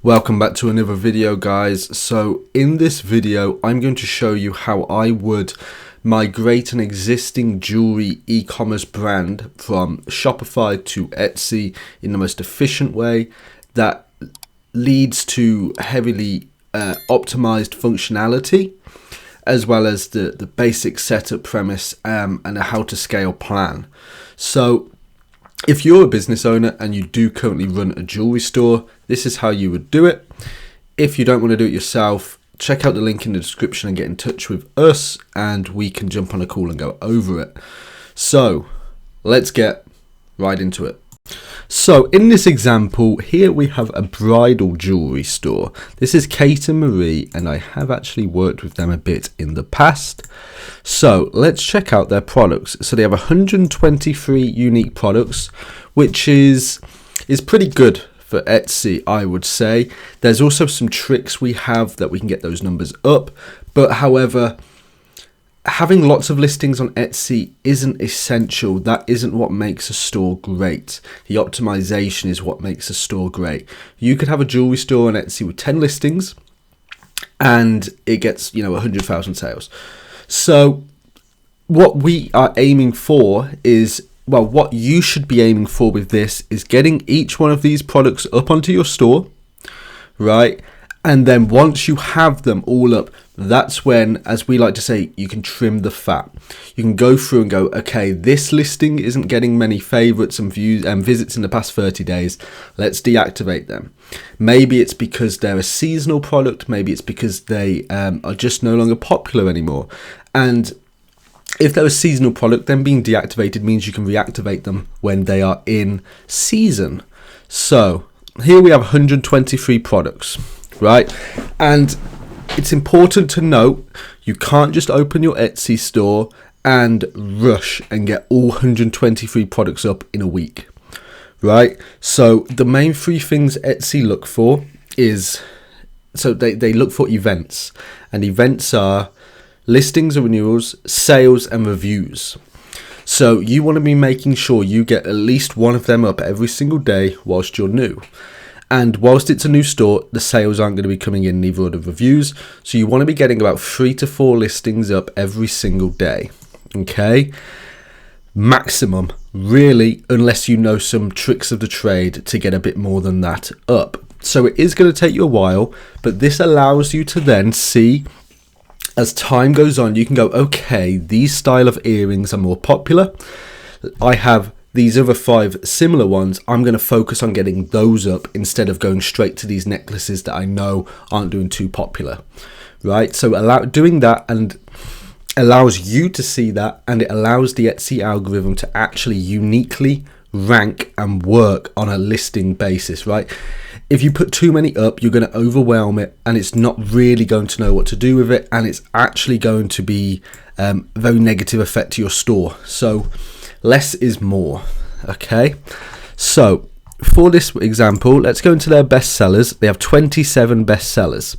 Welcome back to another video, guys. So in this video I'm going to show you how I would migrate an existing jewelry e-commerce brand from Shopify to Etsy in the most efficient way that leads to heavily optimized functionality, as well as the basic setup premise and a how to scale plan. So if you're a business owner and you do currently run a jewelry store, this is how you would do it. If you don't want to do it yourself, check out the link in the description and get in touch with us and we can jump on a call and go over it. So let's get right into it. So in this example here we have a bridal jewelry store. This is Kate and Marie, and I have actually worked with them a bit in the past. So let's check out their products. So they have 123 unique products, which is pretty good for Etsy, I would say. There's also some tricks we have that we can get those numbers up, but however, having lots of listings on Etsy isn't essential. That isn't what makes a store great. The optimization is what makes a store great. You could have a jewelry store on Etsy with 10 listings and it gets, 100,000 sales. So what we are aiming for is, well, what you should be aiming for with this is getting each one of these products up onto your store, right? And then once you have them all up, that's when, as we like to say, you can trim the fat. You can go through and go, okay, this listing isn't getting many favorites and views and visits in the past 30 days. Let's deactivate them. Maybe it's because they're a seasonal product. Maybe it's because they are just no longer popular anymore. And if they're a seasonal product, then being deactivated means you can reactivate them when they are in season. So here we have 123 products. Right, and it's important to note you can't just open your Etsy store and rush and get all 123 products up in a week, right? So the main three things Etsy look for is, so they look for events, and events are listings and renewals, sales and reviews. So you want to be making sure you get at least one of them up every single day whilst you're new. And whilst it's a new store, the sales aren't going to be coming in, neither are the reviews. So you want to be getting about 3 to 4 listings up every single day. Okay? Maximum, really, unless you know some tricks of the trade to get a bit more than that up. So it is going to take you a while, but this allows you to then see, as time goes on, you can go, okay, these style of earrings are more popular. I have these other 5 similar ones. I'm going to focus on getting those up instead of going straight to these necklaces that I know aren't doing too popular, right? So doing that and allows you to see that, and it allows the Etsy algorithm to actually uniquely rank and work on a listing basis, right? If you put too many up, you're going to overwhelm it and it's not really going to know what to do with it, and it's actually going to be a very negative effect to your store. So less is more. Okay, so for this example, let's go into their best sellers. They have 27 best sellers,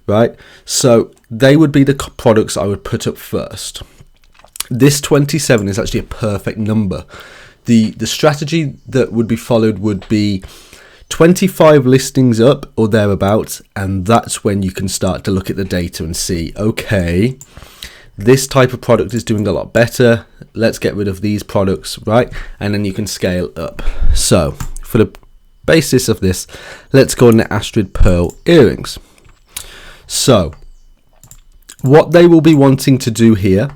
right? So they would be the products I would put up first. This 27 is actually a perfect number. The strategy that would be followed would be 25 listings up or thereabouts, and that's when you can start to look at the data and see, okay, this type of product is doing a lot better. Let's get rid of these products, right? And then you can scale up. So for the basis of this, let's go on the Astrid Pearl earrings. So what they will be wanting to do here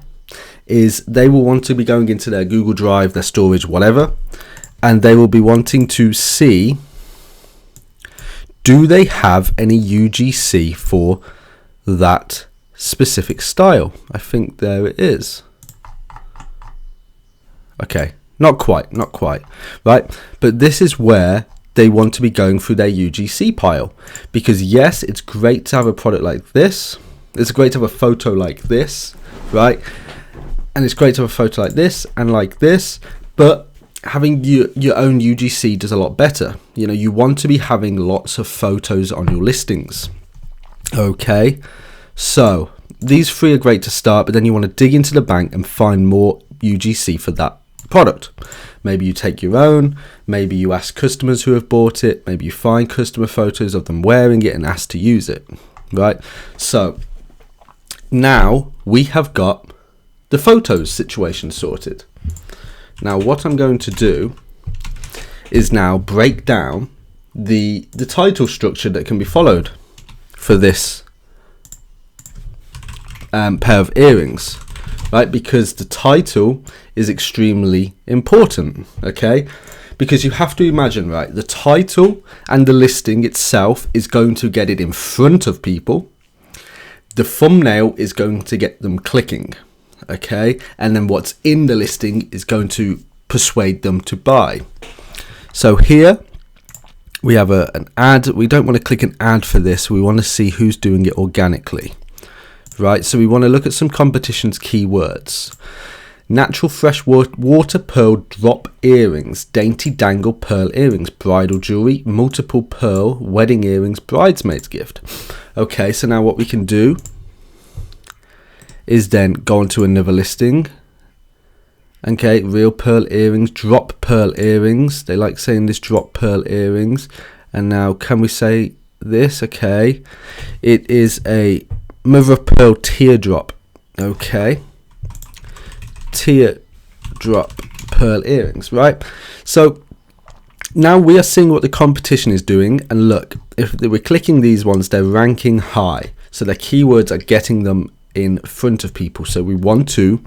is they will want to be going into their Google Drive, their storage, whatever, and they will be wanting to see, do they have any UGC for that specific style? I think there it is. Okay, not quite, right? But this is where they want to be going through their UGC pile, because yes, it's great to have a product like this. It's great to have a photo like this, right? And it's great to have a photo like this and like this, but having your own UGC does a lot better. You want to be having lots of photos on your listings. Okay, so these 3 are great to start, but then you want to dig into the bank and find more UGC for that product. Maybe you take your own, maybe you ask customers who have bought it, maybe you find customer photos of them wearing it and ask to use it, right? So now we have got the photos situation sorted. Now what I'm going to do is now break down the title structure that can be followed for this pair of earrings, right? Because the title is extremely important, okay? Because you have to imagine, right, the title and the listing itself is going to get it in front of people. The thumbnail is going to get them clicking, okay? And then what's in the listing is going to persuade them to buy. So here we have an ad. We don't want to click an ad for this. We want to see who's doing it organically, right? So we want to look at some competition's keywords. Natural fresh water pearl drop earrings, dainty dangle pearl earrings, bridal jewelry, multiple pearl wedding earrings, bridesmaid's gift. Okay, so now what we can do is then go on to another listing. Okay, real pearl earrings, drop pearl earrings. They like saying this, drop pearl earrings. And now can we say this? Okay, it is a mother of pearl teardrop. Okay, teardrop pearl earrings, right? So now we are seeing what the competition is doing, and look, if we're clicking these ones, they're ranking high, so their keywords are getting them in front of people. So we want to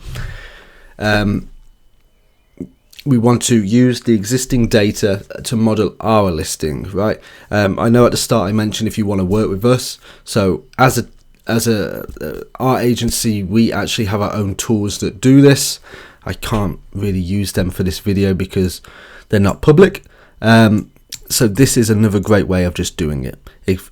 use the existing data to model our listing, right? I know at the start I mentioned if you want to work with us, so as our agency, we actually have our own tools that do this. I can't really use them for this video because they're not public. So this is another great way of just doing it.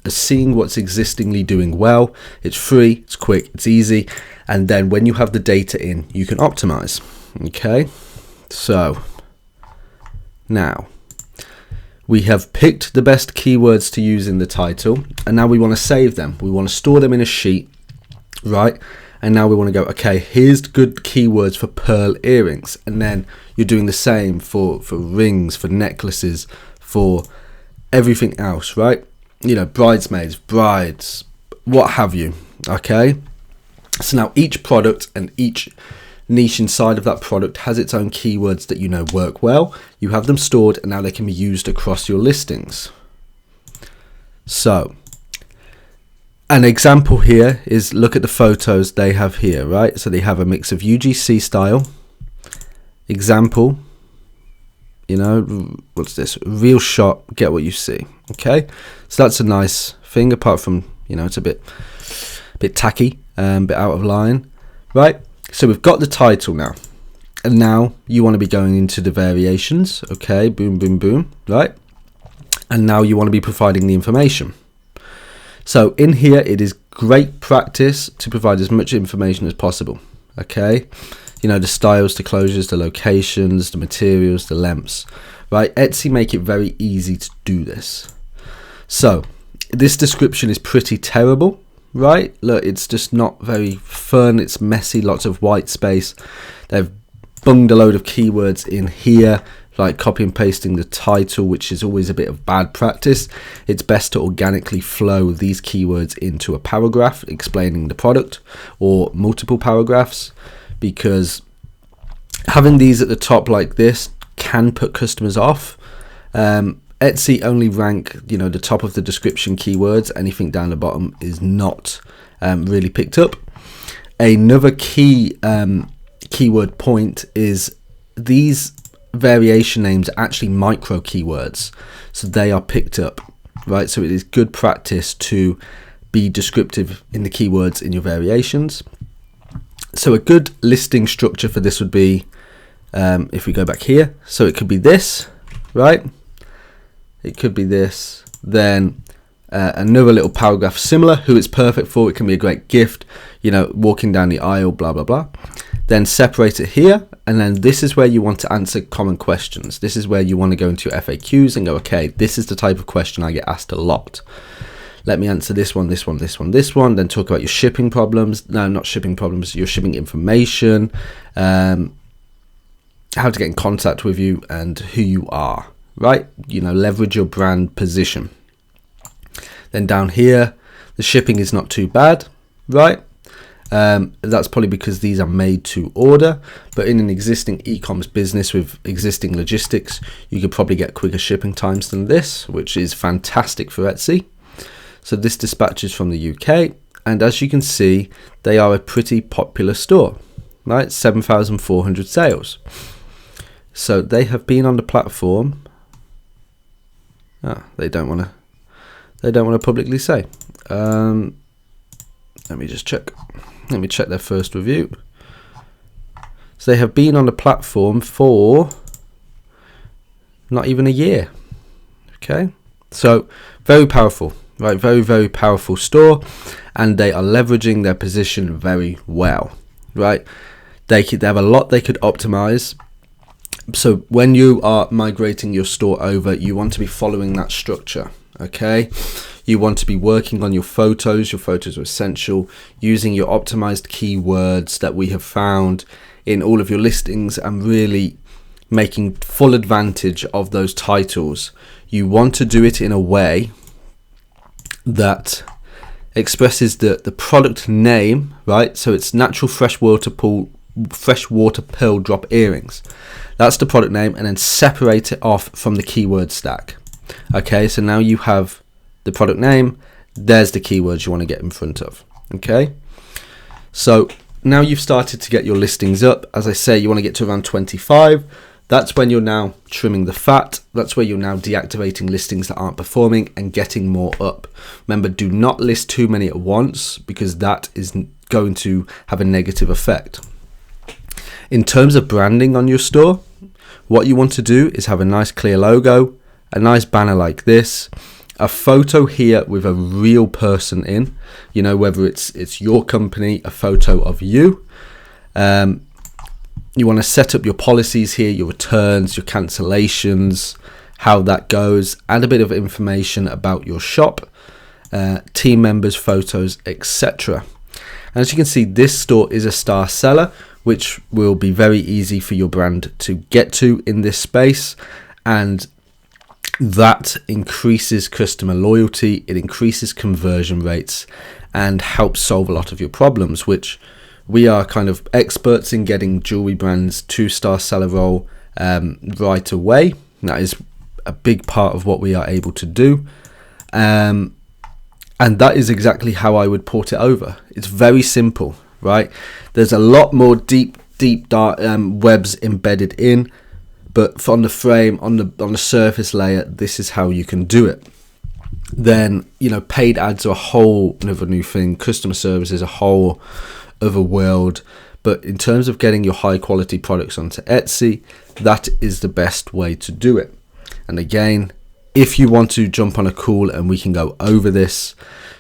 Seeing what's existingly doing well. It's free, it's quick, it's easy. And then when you have the data in, you can optimize. Okay, so now we have picked the best keywords to use in the title, and now we want to save them. We want to store them in a sheet, right? And now we want to go, okay, here's good keywords for pearl earrings. And then you're doing the same for rings, for necklaces, for everything else, right? You know, bridesmaids, brides, what have you, okay? So now each product and each niche inside of that product has its own keywords that you know work well. You have them stored, and now they can be used across your listings. So an example here is, look at the photos they have here, right? So they have a mix of UGC style, example, you know, what's this, real shot, get what you see. Okay, so that's a nice thing, apart from, you know, it's a bit tacky, bit out of line, right? So we've got the title now, and now you want to be going into the variations. Okay, boom, boom, boom, right? And now you want to be providing the information. So in here, it is great practice to provide as much information as possible. Okay, you know, the styles, the closures, the locations, the materials, the lengths, right? Etsy make it very easy to do this. So this description is pretty terrible, right? Look, it's just not very fun. It's messy, lots of white space. They've bunged a load of keywords in here, like copy and pasting the title, which is always a bit of bad practice. It's best to organically flow these keywords into a paragraph explaining the product, or multiple paragraphs, because having these at the top like this can put customers off. Etsy only rank, you know, the top of the description keywords. Anything down the bottom is not really picked up. Another key keyword point is these variation names are actually micro keywords, so they are picked up, right? So it is good practice to be descriptive in the keywords in your variations. So a good listing structure for this would be, if we go back here, so it could be this, right? It could be this, then another little paragraph similar, who it's perfect for. It can be a great gift, you know, walking down the aisle, blah, blah, blah. Then separate it here, and then this is where you want to answer common questions. This is where you want to go into your FAQs and go, okay, this is the type of question I get asked a lot. Let me answer this one, this one, this one, this one. Then talk about your shipping problems. No, not shipping problems, your shipping information. how to get in contact with you and who you are, right? Leverage your brand position. Then down here, the shipping is not too bad, right? That's probably because these are made to order, but in an existing e-commerce business with existing logistics, you could probably get quicker shipping times than this, which is fantastic for Etsy. So this dispatches from the UK, and as you can see, they are a pretty popular store, right? 7,400 sales. So they have been on the platform. They don't want to publicly say. Let me just check. Let me check their first review. So they have been on the platform for not even a year. Okay, so very powerful, right? Very, very powerful store, and they are leveraging their position very well, right? They have a lot they could optimize. So when you are migrating your store over, you want to be following that structure. Okay, you want to be working on your photos. Your photos are essential, using your optimized keywords that we have found in all of your listings and really making full advantage of those titles. You want to do it in a way that expresses the product name, right? So it's natural freshwater pearl drop earrings. That's the product name, and then separate it off from the keyword stack. Okay, so now you have the product name, there's the keywords you want to get in front of. Okay, so now you've started to get your listings up. As I say, you want to get to around 25. That's when you're now trimming the fat. That's where you're now deactivating listings that aren't performing and getting more up. Remember, do not list too many at once, because that is going to have a negative effect. In terms of branding on your store, what you want to do is have a nice clear logo, a nice banner like this, a photo here with a real person in, whether it's your company, a photo of you. You want to set up your policies here, your returns, your cancellations, how that goes, add a bit of information about your shop, team members, photos, etc. And as you can see, this store is a star seller, which will be very easy for your brand to get to in this space, and that increases customer loyalty, it increases conversion rates, and helps solve a lot of your problems, which we are kind of experts in getting jewelry brands to star seller role right away. That is a big part of what we are able to do, and that is exactly how I would port it over. It's very simple, right? There's a lot more deep dark webs embedded in, but on the frame, on the surface layer, this is how you can do it. Then paid ads are a whole other new thing. Customer service is a whole other world. But in terms of getting your high quality products onto Etsy, that is the best way to do it. And again, if you want to jump on a call and we can go over this,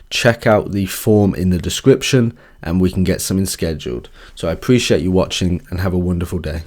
check out the form in the description and we can get something scheduled. So I appreciate you watching and have a wonderful day.